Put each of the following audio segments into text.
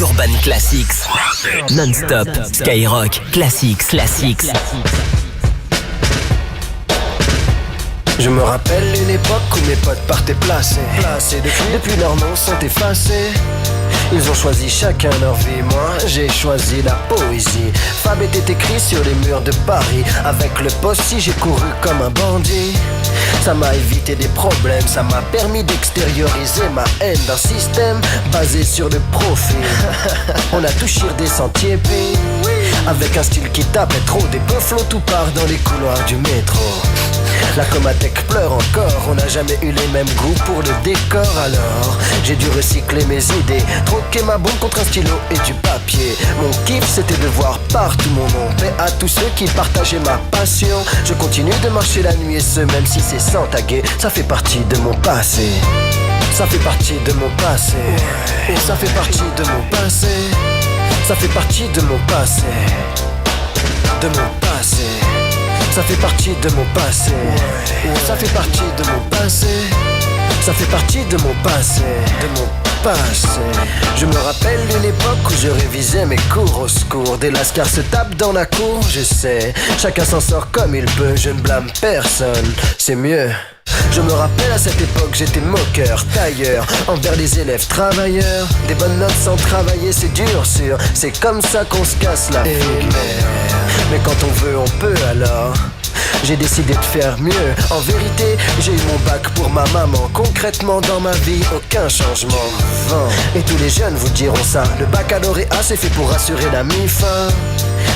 Urban Classics. Non-stop. Skyrock. Classics. Je me rappelle une époque où mes potes partaient placés. Depuis leurs noms sont effacés. Ils ont choisi chacun leur vie, moi j'ai choisi la poésie. Fab était écrit sur les murs de Paris. Avec le poste, j'ai couru comme un bandit. Ça m'a évité des problèmes, ça m'a permis d'extérioriser ma haine d'un système basé sur le profit. On a touché des sentiers puis avec un style qui tapait trop, des peu flots tout part dans les couloirs du métro. La Comatec pleure encore, on n'a jamais eu les mêmes goûts pour le décor. Alors j'ai dû recycler mes idées, troquer ma bombe contre un stylo et du papier. Mon kiff c'était de voir partout mon nom. Paix à tous ceux qui partageaient ma passion. Je continue de marcher la nuit et ce même si c'est sans taguer. Ça fait partie de mon passé. Ça fait partie de mon passé. Et ça fait partie de mon passé. Ça fait partie de mon passé. De mon passé. Ça fait partie de mon passé. Ça fait partie de mon passé. Ça fait partie de mon passé. De mon passé. Je me rappelle d'une époque où je révisais mes cours au secours. Des lascars se tapent dans la cour, je sais. Chacun s'en sort comme il peut, je ne blâme personne. C'est mieux. Je me rappelle à cette époque j'étais moqueur, tailleur envers les élèves travailleurs. Des bonnes notes sans travailler c'est dur sûr. C'est comme ça qu'on se casse la figure. Mais quand on veut on peut alors. J'ai décidé de faire mieux. En vérité, j'ai eu mon bac pour ma maman. Concrètement dans ma vie, aucun changement. Et tous les jeunes vous diront ça. Le baccalauréat c'est fait pour assurer la mi-fin.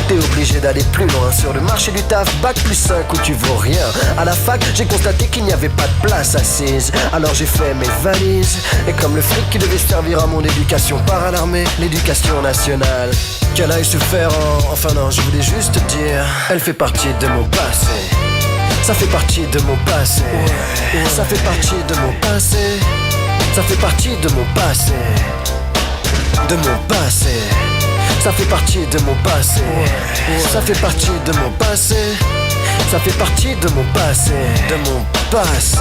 T'es obligé d'aller plus loin sur le marché du taf. Bac plus 5 où tu vaux rien. À la fac, j'ai constaté qu'il n'y avait pas de place assise. Alors j'ai fait mes valises. Et comme le fric qui devait servir à mon éducation part à l'armée, l'éducation nationale, qu'elle aille se faire en... Enfin non, je voulais juste te dire, elle fait partie de mon passé. Ça fait partie de mon passé. Ça fait partie de mon passé. Ça fait partie de mon passé. De mon passé. Ça fait partie de mon passé. Ça fait partie de mon passé. Ça fait partie de mon passé. De mon passé.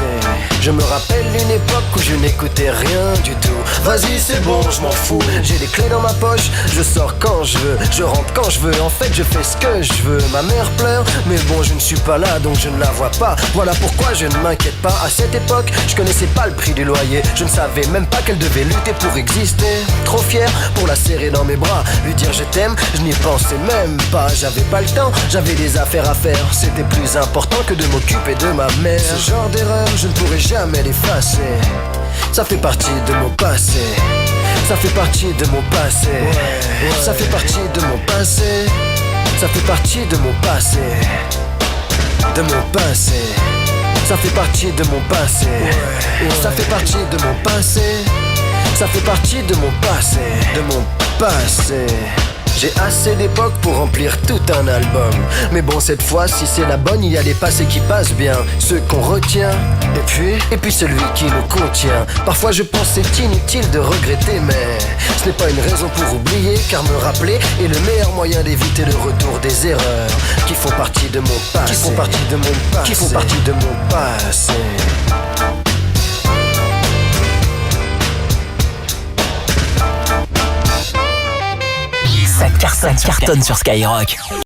Je me rappelle une époque où je n'écoutais rien du tout. Vas-y c'est bon, je m'en fous. J'ai les clés dans ma poche, je sors quand je veux, je rentre quand je veux. En fait je fais ce que je veux. Ma mère pleure, mais bon je ne suis pas là donc je ne la vois pas. Voilà pourquoi je ne m'inquiète pas. À cette époque, je connaissais pas le prix du loyer. Je ne savais même pas qu'elle devait lutter pour exister. Trop fier pour la serrer dans mes bras, lui dire je t'aime, je n'y pensais même pas. J'avais pas le temps, j'avais des affaires à faire. C'était plus important que de m'occuper de ma mère. Ce genre d'erreur, je ne pourrai jamais l'effacer. Ça fait partie de mon passé. Ça fait partie de mon passé. Ça fait partie de mon passé. Ça fait partie de mon passé. De mon passé. Ça fait partie de mon passé. Ça fait partie de mon passé. Ça fait partie de mon passé. De mon passé. J'ai assez d'époque pour remplir tout un album. Mais bon cette fois si c'est la bonne, il y a les passés qui passent bien, ceux qu'on retient, et puis celui qui nous contient. Parfois je pense c'est inutile de regretter, mais ce n'est pas une raison pour oublier. Car me rappeler est le meilleur moyen d'éviter le retour des erreurs qui font partie de mon passé. Qui font partie de mon passé. Qui font partie de mon passé. Ça cartonne sur Skyrock.